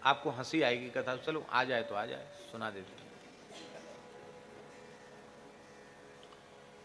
आपको हंसी आएगी कथा, चलो आ जाए तो आ जाए, सुना देते हैं।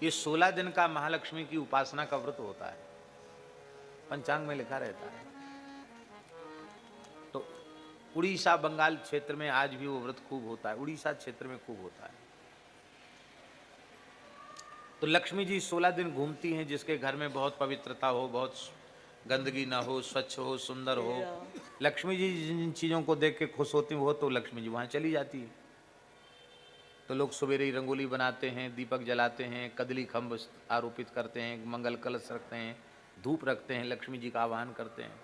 ये 16 दिन का महालक्ष्मी की उपासना का व्रत होता है, पंचांग में लिखा रहता है। तो उड़ीसा बंगाल क्षेत्र में आज भी वो व्रत खूब होता है, उड़ीसा क्षेत्र में खूब होता है। तो लक्ष्मी जी 16 दिन घूमती हैं, जिसके घर में बहुत पवित्रता हो, बहुत गंदगी ना हो, स्वच्छ हो, सुंदर हो, लक्ष्मी जी जिन चीज़ों को देख के खुश होती हो तो लक्ष्मी जी वहाँ चली जाती है। तो लोग सवेरे ही रंगोली बनाते हैं, दीपक जलाते हैं, कदली खम्भ आरोपित करते हैं, मंगल कलश रखते हैं, धूप रखते हैं, लक्ष्मी जी का आह्वान करते हैं।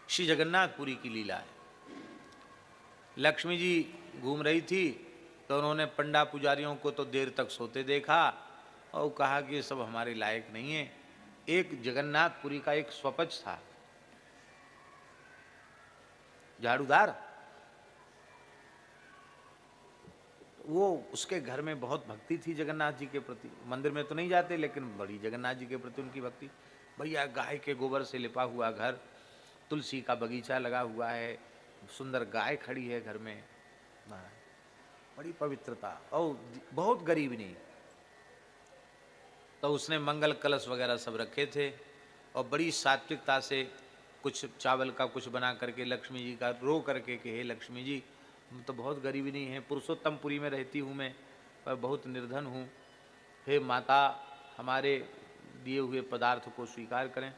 श्री जगन्नाथपुरी की लीला है। लक्ष्मी जी घूम रही थी तो उन्होंने पंडा पुजारियों को तो देर तक सोते देखा और कहा कि ये सब हमारे लायक नहीं है। एक जगन्नाथपुरी का एक स्वपच था, झाड़ूदार, वो उसके घर में बहुत भक्ति थी जगन्नाथ जी के प्रति। मंदिर में तो नहीं जाते लेकिन बड़ी जगन्नाथ जी के प्रति उनकी भक्ति। भैया गाय के गोबर से लिपा हुआ घर, तुलसी का बगीचा लगा हुआ है, सुंदर गाय खड़ी है घर में, बड़ी पवित्रता और बहुत गरीब नहीं। तो उसने मंगल कलश वगैरह सब रखे थे और बड़ी सात्विकता से कुछ चावल का कुछ बना करके लक्ष्मी जी का रो करके कि हे लक्ष्मी जी, तो बहुत गरीबी नहीं है, पुरुषोत्तमपुरी में रहती हूँ मैं, पर बहुत निर्धन हूँ, हे माता हमारे दिए हुए पदार्थ को स्वीकार करें।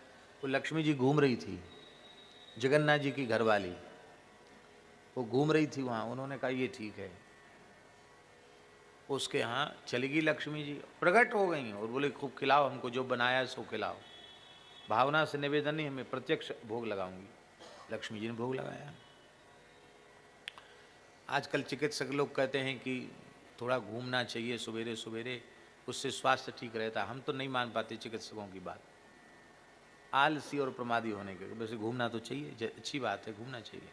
वो लक्ष्मी जी घूम रही थी, जगन्नाथ जी की घरवाली, वो घूम रही थी वहाँ। उन्होंने कहा ये ठीक है। उसके यहाँ चली गई लक्ष्मी जी, प्रकट हो गई और बोले खूब खिलाओ हमको, जो बनाया है सो खिलाओ, भावना से निवेदन नहीं, हमें प्रत्यक्ष भोग लगाऊंगी। लक्ष्मी जी ने भोग लगाया। आजकल चिकित्सक लोग कहते हैं कि थोड़ा घूमना चाहिए सवेरे सवेरे, उससे स्वास्थ्य ठीक रहता है। हम तो नहीं मान पाते चिकित्सकों की बात, आलसी और प्रमादी होने के। वैसे घूमना तो चाहिए, अच्छी बात है, घूमना चाहिए।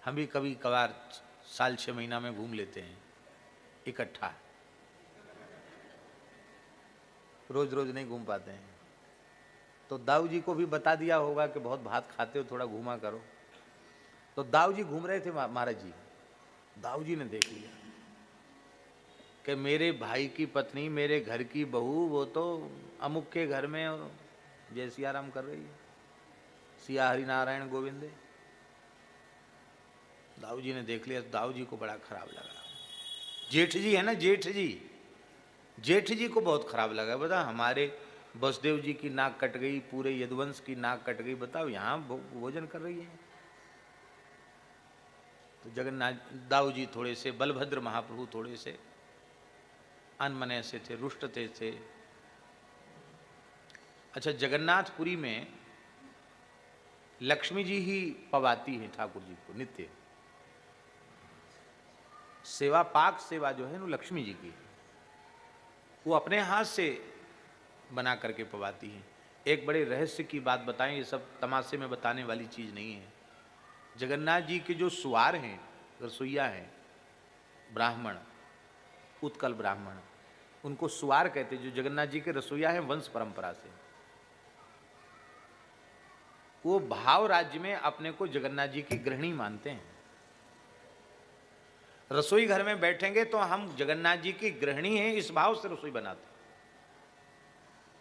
हम भी कभी कभार साल 6 महीना में घूम लेते हैं इकट्ठा, रोज रोज नहीं घूम पाते हैं। तो दाऊ जी को भी बता दिया होगा कि बहुत भात खाते हो, थोड़ा घूमा करो। तो दाऊ जी घूम रहे थे महाराज जी, दाऊ जी ने देख लिया कि मेरे भाई की पत्नी, मेरे घर की बहू, वो तो अमुक के घर में जय सिया राम कर रही है, सिया हरि नारायण गोविंदे। दाऊ जी ने देख लिया तो दाऊ जी को बड़ा खराब लगा। जेठ जी है ना, जेठ जी, जेठ जी को बहुत खराब लगा। बता, हमारे वसुदेव जी की नाक कट गई, पूरे यदुवंश की नाक कट गई, बताओ यहाँ भोजन कर रही है। तो जगन्नाथ दाऊ जी थोड़े से, बलभद्र महाप्रभु थोड़े से अनमने से थे, रुष्ट थे। अच्छा, जगन्नाथपुरी में लक्ष्मी जी ही पवाती है ठाकुर जी को नित्य। सेवा, पाक सेवा जो है वो लक्ष्मी जी की है, वो अपने हाथ से बना करके पवाती हैं। एक बड़े रहस्य की बात बताएं, ये सब तमाशे में बताने वाली चीज़ नहीं है। जगन्नाथ जी के जो सुवार हैं, रसोईया हैं, ब्राह्मण, उत्कल ब्राह्मण, उनको सुवार कहते हैं। जो जगन्नाथ जी के रसोईया हैं वंश परंपरा से, वो भाव राज्य में अपने को जगन्नाथ जी की गृहिणी मानते हैं। रसोई घर में बैठेंगे तो हम जगन्नाथ जी की गृहिणी हैं, इस भाव से रसोई बनाते हैं।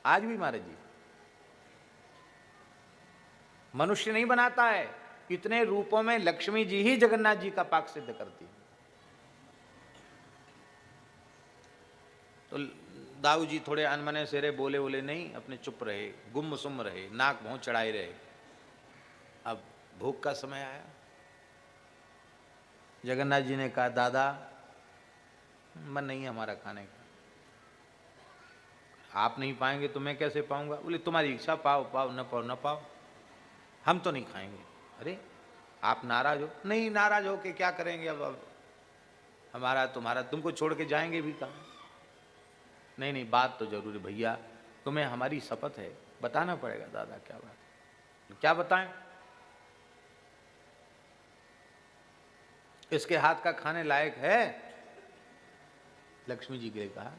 आज भी महाराज जी, मनुष्य नहीं बनाता है, इतने रूपों में लक्ष्मी जी ही जगन्नाथ जी का पाक सिद्ध करती है। तो दाऊ जी थोड़े अनमने से रहे, बोले बोले नहीं, अपने चुप रहे, गुम सुम रहे, नाक भौं चढ़ाए रहे। अब भोग का समय आया, जगन्नाथ जी ने कहा दादा मन नहीं है हमारा खाने का, आप नहीं पाएंगे तो मैं कैसे पाऊंगा। बोले तुम्हारी इच्छा, पाओ पाओ, न पाओ न पाओ, हम तो नहीं खाएंगे। अरे आप नाराज हो? नहीं, नाराज हो के क्या करेंगे, अब हमारा तुम्हारा, तुमको छोड़ के जाएंगे भी कहाँ। नहीं नहीं, बात तो जरूरी भैया, तुम्हें हमारी शपथ है, बताना पड़ेगा। दादा क्या बात है? क्या बताएं? इसके हाथ का खाने लायक है? लक्ष्मी जी के लिए कहा,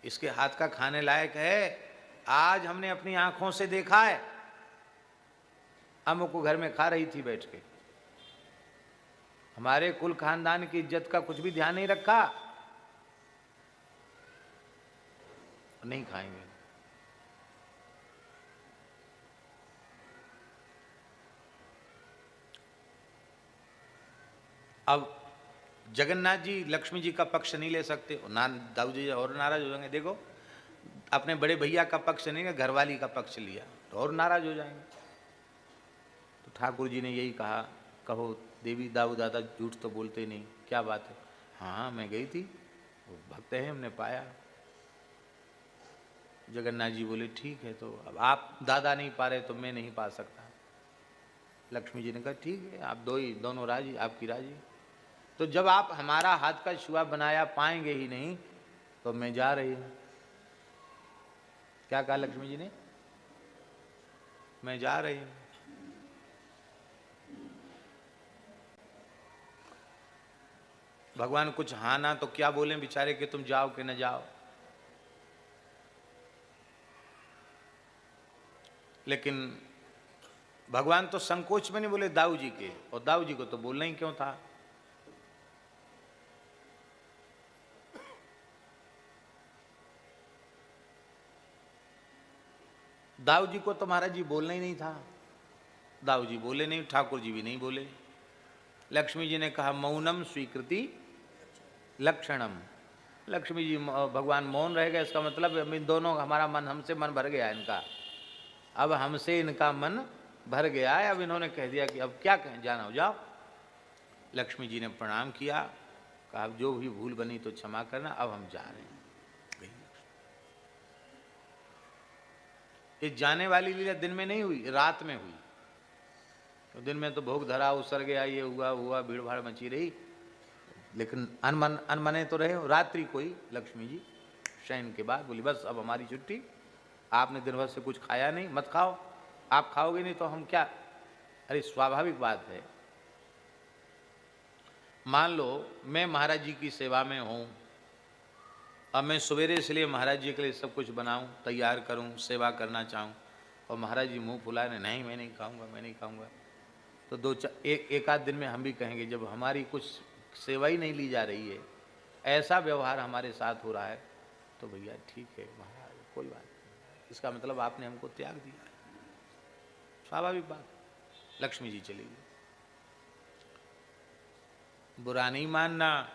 इसके हाथ का खाने लायक है? आज हमने अपनी आंखों से देखा है, अम्मू को घर में खा रही थी बैठ के, हमारे कुल खानदान की इज्जत का कुछ भी ध्यान नहीं रखा, नहीं खाएंगे। अब जगन्नाथ जी लक्ष्मी जी का पक्ष नहीं ले सकते, दाऊ जी और नाराज हो जाएंगे। देखो अपने बड़े भैया का पक्ष नहीं, घरवाली का पक्ष लिया तो और नाराज हो जाएंगे। तो ठाकुर जी ने यही कहा, कहो देवी दाऊ दादा झूठ तो बोलते नहीं, क्या बात है? हाँ मैं गई थी, वो भक्त है, हमने पाया। जगन्नाथ जी बोले ठीक है, तो अब आप दादा नहीं पा रहे तो मैं नहीं पा सकता। लक्ष्मी जी ने कहा ठीक है, आप दोनों राजी, आपकी राजी। तो जब आप हमारा हाथ का छुआ बनाया पाएंगे ही नहीं तो मैं जा रही हूं। क्या कहा लक्ष्मी जी ने? मैं जा रही हूं। भगवान कुछ हाँ ना तो क्या बोलें बेचारे कि तुम जाओ कि न जाओ। लेकिन भगवान तो संकोच में नहीं बोले दाऊ जी के, और दाऊ जी को तो बोलना ही क्यों था। दाऊ जी को तो महाराज जी बोलना ही नहीं था। दाऊ जी बोले नहीं, ठाकुर जी भी नहीं बोले। लक्ष्मी जी ने कहा मौनम स्वीकृति लक्षणम। लक्ष्मी जी भगवान मौन रह गए, इसका मतलब इन दोनों हमारा मन, हमसे मन भर गया इनका, अब हमसे इनका मन भर गया है। अब इन्होंने कह दिया कि अब क्या कहें, जाना हो जाओ। लक्ष्मी जी ने प्रणाम किया, कहा जो भी भूल बनी तो क्षमा करना, अब हम जा रहे हैं। ये जाने वाली लीला दिन में नहीं हुई, रात में हुई। तो दिन में तो भोग धरा, उसर गया, ये हुआ भीड़ भाड़ मची रही, लेकिन अनमने तो रहे। रात्रि कोई लक्ष्मी जी शयन के बाद बोली बस अब हमारी छुट्टी, आपने दिन भर से कुछ खाया नहीं, मत खाओ, आप खाओगे नहीं तो हम क्या। अरे स्वाभाविक बात है, मान लो मैं महाराज जी की सेवा में हूँ, अब मैं सवेरे इसलिए महाराज जी के लिए सब कुछ बनाऊं, तैयार करूं, सेवा करना चाहूं, और महाराज जी मुंह फुलाए नहीं मैं नहीं खाऊंगा, मैं नहीं खाऊंगा, तो एक आध दिन में हम भी कहेंगे। जब हमारी कुछ सेवा ही नहीं ली जा रही है, ऐसा व्यवहार हमारे साथ हो रहा है, तो भैया ठीक है महाराज कोई बात नहीं, इसका मतलब आपने हमको त्याग दिया। स्वाभाविक बात। लक्ष्मी जी चली गई। बुरा नहीं मानना,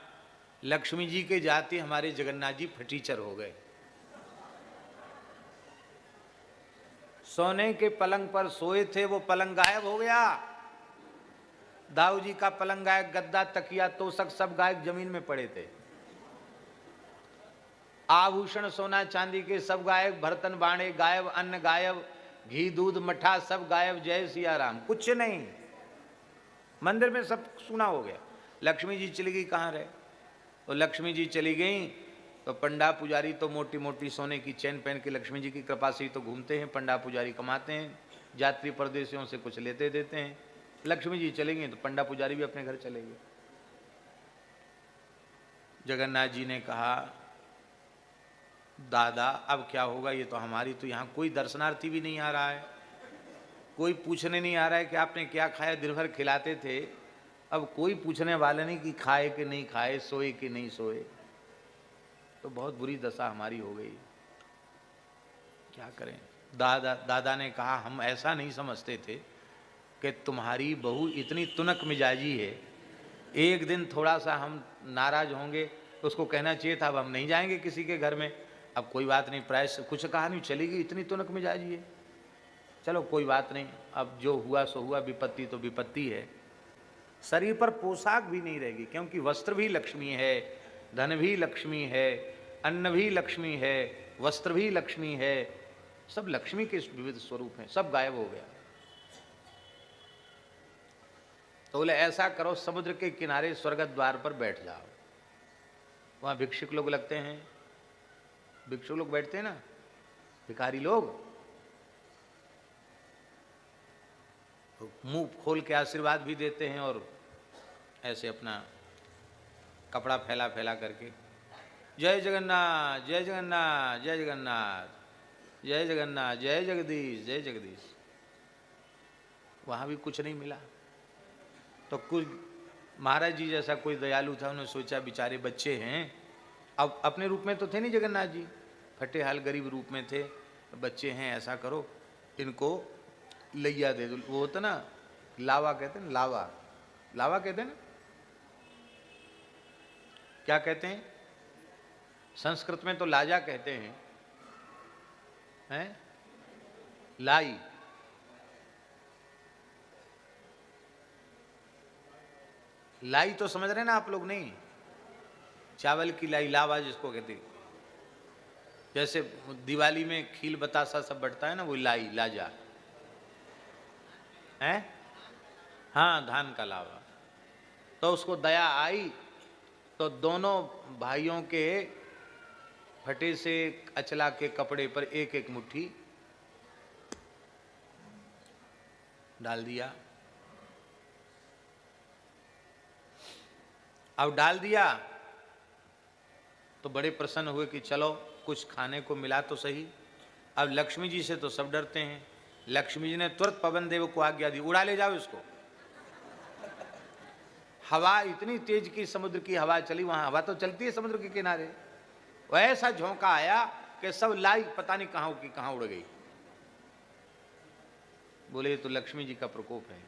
लक्ष्मी जी के जाते हमारे जगन्नाथ जी फटीचर हो गए। सोने के पलंग पर सोए थे, वो पलंग गायब हो गया। दाऊ जी का पलंग गायब, गद्दा तकिया तोशक सब गायब, जमीन में पड़े थे। आभूषण सोना चांदी के सब गायब, बर्तन बाणे गायब, अन्न गायब, घी दूध मठा सब गायब। जय सिया राम, कुछ नहीं, मंदिर में सब सुना हो गया। लक्ष्मी जी चली गई, कहाँ रहे? तो लक्ष्मी जी चली गई तो पंडा पुजारी तो मोटी मोटी सोने की चैन पहन के लक्ष्मी जी की कृपा से ही तो घूमते हैं। पंडा पुजारी कमाते हैं, यात्री परदेशियों से कुछ लेते देते हैं। लक्ष्मी जी चले गई तो पंडा पुजारी भी अपने घर चले गए। जगन्नाथ जी ने कहा दादा अब क्या होगा, ये तो हमारी तो यहाँ कोई दर्शनार्थी भी नहीं आ रहा है, कोई पूछने नहीं आ रहा है कि आपने क्या खाया, दिन भर खिलाते थे, अब कोई पूछने वाले नहीं कि खाए कि नहीं खाए, सोए कि नहीं सोए, तो बहुत बुरी दशा हमारी हो गई, क्या करें। दादा ने कहा हम ऐसा नहीं समझते थे कि तुम्हारी बहू इतनी तुनक मिजाजी है, एक दिन थोड़ा सा हम नाराज होंगे तो उसको कहना चाहिए था अब हम नहीं जाएंगे किसी के घर में। अब कोई बात नहीं, प्रायश कुछ कहा नहीं, चली गई, इतनी तुनक मिजाजी है, चलो कोई बात नहीं, अब जो हुआ सो हुआ, विपत्ति तो विपत्ति है। शरीर पर पोशाक भी नहीं रहेगी, क्योंकि वस्त्र भी लक्ष्मी है, धन भी लक्ष्मी है, अन्न भी लक्ष्मी है, वस्त्र भी लक्ष्मी है, सब लक्ष्मी के विविध स्वरूप हैं, सब गायब हो गया। तो बोले ऐसा करो समुद्र के किनारे स्वर्ग द्वार पर बैठ जाओ, वहां भिक्षुक लोग लगते हैं, भिक्षुक लोग बैठते हैं ना, भिखारी लोग, मुंह खोल के आशीर्वाद भी देते हैं और ऐसे अपना कपड़ा फैला फैला करके जय जगन्नाथ जय जगन्नाथ जय जगन्नाथ जय जगन्नाथ जय जगदीश जय जगदीश। वहाँ भी कुछ नहीं मिला तो कुछ महाराज जी जैसा कोई दयालु था, उन्होंने सोचा बेचारे बच्चे हैं, अब अपने रूप में तो थे नहीं जगन्नाथ जी, फटे हाल गरीब रूप में थे, बच्चे हैं, ऐसा करो इनको लैया दे दो। वो होता ना लावा कहते हैं, लावा, लावा कहते हैं ना, क्या कहते हैं संस्कृत में तो लाजा कहते हैं लाई, लाई तो समझ रहे ना आप लोग, नहीं चावल की लाई, लावा जिसको कहते हैं। जैसे दिवाली में खील बतासा सब बढ़ता है ना, वो लाई, लाजा है, हाँ धान का लावा। तो उसको दया आई तो दोनों भाइयों के फटे से अचला के कपड़े पर एक एक मुट्ठी डाल दिया। अब डाल दिया तो बड़े प्रसन्न हुए कि चलो कुछ खाने को मिला तो सही। अब लक्ष्मी जी से तो सब डरते हैं, लक्ष्मी जी ने तुरंत पवन देव को आज्ञा दी, उड़ा ले जाओ इसको। हवा इतनी तेज की, समुद्र की हवा चली, वहां हवा तो चलती है समुद्र के किनारे, वैसा झोंका आया कि सब लाई पता नहीं कहां की कहां उड़ गई। बोले ये तो लक्ष्मी जी का प्रकोप है।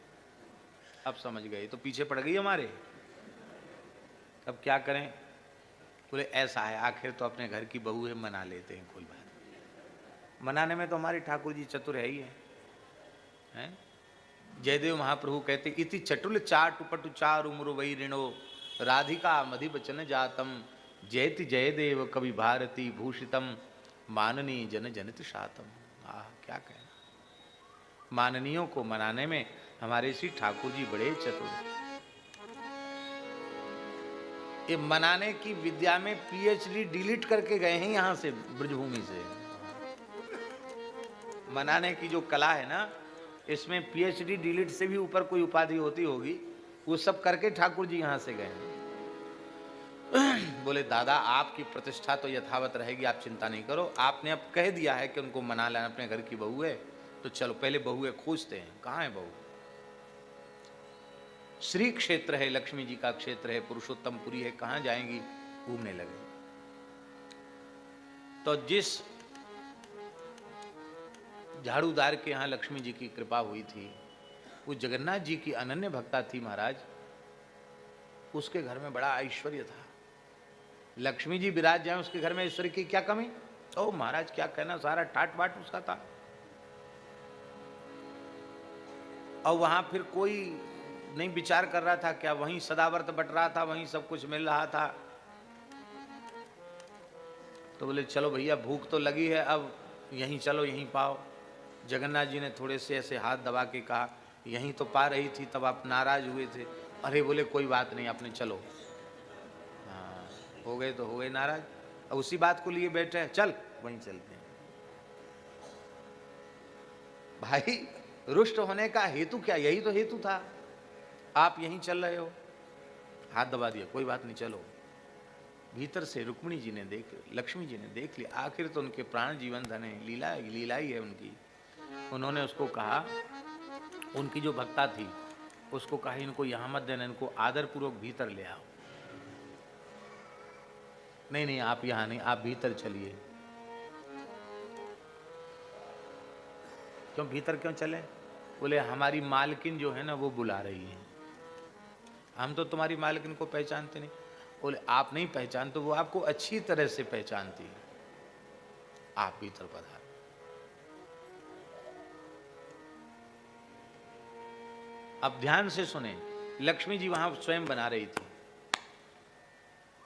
अब समझ गए, तो पीछे पड़ गई हमारे, अब क्या करें। बोले ऐसा है, आखिर तो अपने घर की बहू है, मना लेते हैं, कोई बात। मनाने में तो हमारे ठाकुर जी चतुर है ही है? जयदेव महाप्रभु कहते इति चटुल चाटु पटु चारु मुरु वही ऋणो राधिका मधि बचन जातम जयति जयदेव कवि भारती भूषितम माननीय जन जनित शातम। क्या कहना, माननीयों को मनाने में हमारे श्री ठाकुर जी बड़े चतुर। ये मनाने की विद्या में पीएचडी डिलीट करके गए हैं यहां से, ब्रजभूमि से। मनाने की जो कला है ना, इसमें पीएचडी डिलीट से भी ऊपर कोई उपाधि होती होगी, वो सब करके ठाकुर जी यहां से गए। बोले दादा आपकी प्रतिष्ठा तो यथावत रहेगी, आप चिंता नहीं करो, आपने अब कह दिया है कि उनको मना लेना, अपने घर की बहू है, तो चलो पहले बहुएं खोजते हैं, कहाँ है बहू। श्री क्षेत्र है, लक्ष्मी जी का क्षेत्र है, पुरुषोत्तमपुरी है, कहां जाएंगी, घूमने लगे। तो जिस झाड़ूदार के यहां लक्ष्मी जी की कृपा हुई थी, वो जगन्नाथ जी की अनन्य भक्ता थी महाराज, उसके घर में बड़ा ऐश्वर्य था। लक्ष्मी जी विराज जाए उसके घर में, ऐश्वर्य की क्या कमी। ओ महाराज क्या कहना, सारा टाट बाट उसका था। और वहां फिर कोई नहीं विचार कर रहा था क्या, वहीं सदावर्त बट रहा था, वहीं सब कुछ मिल रहा था। तो बोले चलो भैया भूख तो लगी है, अब यहीं चलो, यहीं पाओ। जगन्नाथ जी ने थोड़े से ऐसे हाथ दबा के कहा यहीं तो पा रही थी, तब आप नाराज हुए थे। अरे बोले कोई बात नहीं, आपने चलो। हाँ हो गए तो हो गए नाराज, अब उसी बात को लिए बैठे हैं, चल वहीं चलते हैं। भाई रुष्ट होने का हेतु क्या, यही तो हेतु था, आप यहीं चल रहे हो। हाथ दबा दिया, कोई बात नहीं चलो। भीतर से रुक्मिणी जी ने देख, लक्ष्मी जी ने देख लिया, आखिर तो उनके प्राण जीवन धन है, लीला लीला ही है उनकी। उन्होंने उसको कहा, उनकी जो भक्ता थी उसको कहा इनको यहां मत देना, इनको आदर पूर्वक भीतर ले आओ। नहीं नहीं आप यहां नहीं, आप भीतर चलिए। क्यों भीतर क्यों चले। बोले हमारी मालकिन जो है ना वो बुला रही है, हम तो तुम्हारी मालकिन को पहचानते नहीं। बोले आप नहीं पहचानते, वो आपको अच्छी तरह से पहचानती है, आप भीतर पधार। अब ध्यान से सुने, लक्ष्मी जी वहां स्वयं बना रही थी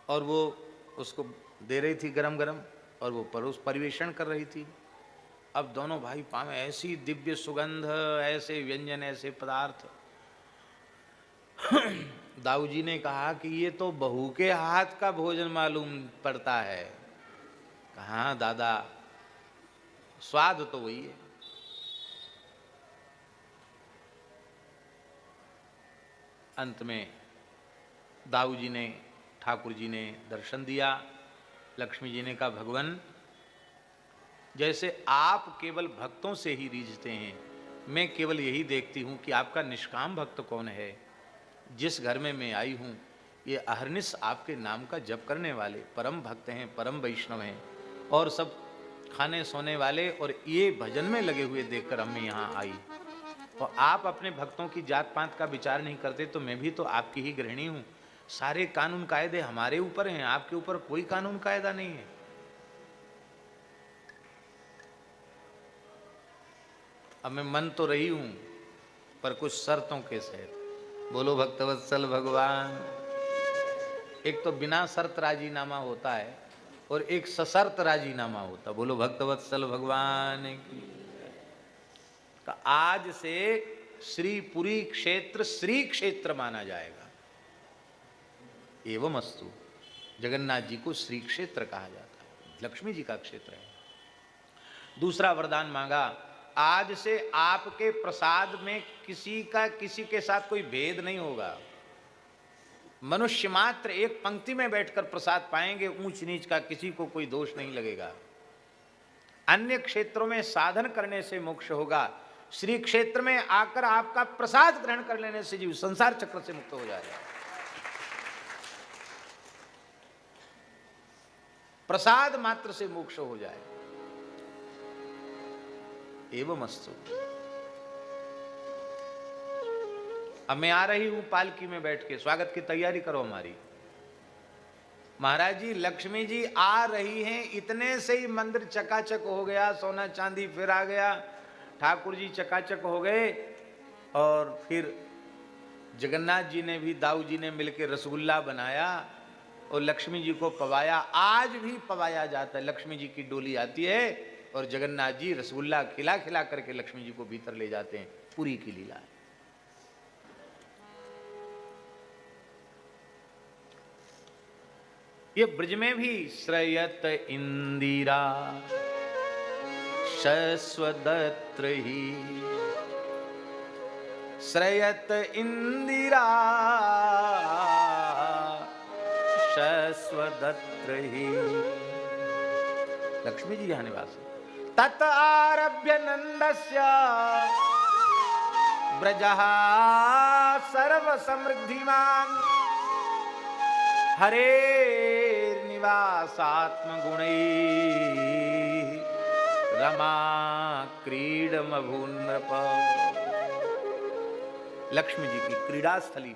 और वो उसको दे रही थी गरम गरम, और वो परोस परिवेषण कर रही थी। अब दोनों भाई पावे ऐसी दिव्य सुगंध, ऐसे व्यंजन, ऐसे पदार्थ। दाऊ जी ने कहा कि ये तो बहू के हाथ का भोजन मालूम पड़ता है। कहा दादा स्वाद तो वही है। अंत में दाऊ जी ने, ठाकुर जी ने दर्शन दिया। लक्ष्मी जी ने कहा भगवान जैसे आप केवल भक्तों से ही रीझते हैं, मैं केवल यही देखती हूं कि आपका निष्काम भक्त कौन है। जिस घर में मैं आई हूँ, ये अहरनिश आपके नाम का जप करने वाले परम भक्त हैं, परम वैष्णव हैं, और सब खाने सोने वाले और ये भजन में लगे हुए देखकर हमें यहाँ आई। और आप अपने भक्तों की जात पात का विचार नहीं करते, तो मैं भी तो आपकी ही गृहिणी हूँ। सारे कानून कायदे हमारे ऊपर हैं, आपके ऊपर कोई कानून कायदा नहीं है। अब मैं मन तो रही हूं, पर कुछ शर्तों के सहित। बोलो भक्तवत्सल भगवान। एक तो बिना शर्त राजीनामा होता है और एक सशर्त राजीनामा होता। बोलो भक्तवत्सल भगवान की। तो आज से श्रीपुरी क्षेत्र श्री क्षेत्र माना जाएगा। एवं अस्तु। जगन्नाथ जी को श्री क्षेत्र कहा जाता है, लक्ष्मी जी का क्षेत्र है। दूसरा वरदान मांगा, आज से आपके प्रसाद में किसी का किसी के साथ कोई भेद नहीं होगा। मनुष्य मात्र एक पंक्ति में बैठकर प्रसाद पाएंगे, ऊंच नीच का किसी को कोई दोष नहीं लगेगा। अन्य क्षेत्रों में साधन करने से मोक्ष होगा, श्री क्षेत्र में आकर आपका प्रसाद ग्रहण कर लेने से जीव संसार चक्र से मुक्त हो जाएगा। प्रसाद मात्र से मोक्ष हो जाए। एवं अस्तु। अब मैं आ रही हूं पालकी में बैठ के, स्वागत की तैयारी करो हमारी। महाराज जी, लक्ष्मी जी आ रही हैं, इतने से ही मंदिर चकाचक हो गया, सोना चांदी फिर आ गया, ठाकुर जी चकाचक हो गए। और फिर जगन्नाथ जी ने भी, दाऊ जी ने मिलकर रसगुल्ला बनाया और लक्ष्मी जी को पवाया। आज भी पवाया जाता है। लक्ष्मी जी की डोली आती है और जगन्नाथ जी रसगुल्ला खिला खिला करके लक्ष्मी जी को भीतर ले जाते हैं। पूरी की लीला है। ये ब्रज में भी श्रयत इंदिरा शश्वदत्र ही, श्रयत इंदिरा शश्वदत्र ही। लक्ष्मी जी यहाँ निवास है। तत आरभ्य नंदस्य ब्रजः सर्व समृद्धिमान, हरे निवासात्म गुणैः रमा क्रीडमभून्नृप। लक्ष्मी जी की क्रीड़ा स्थली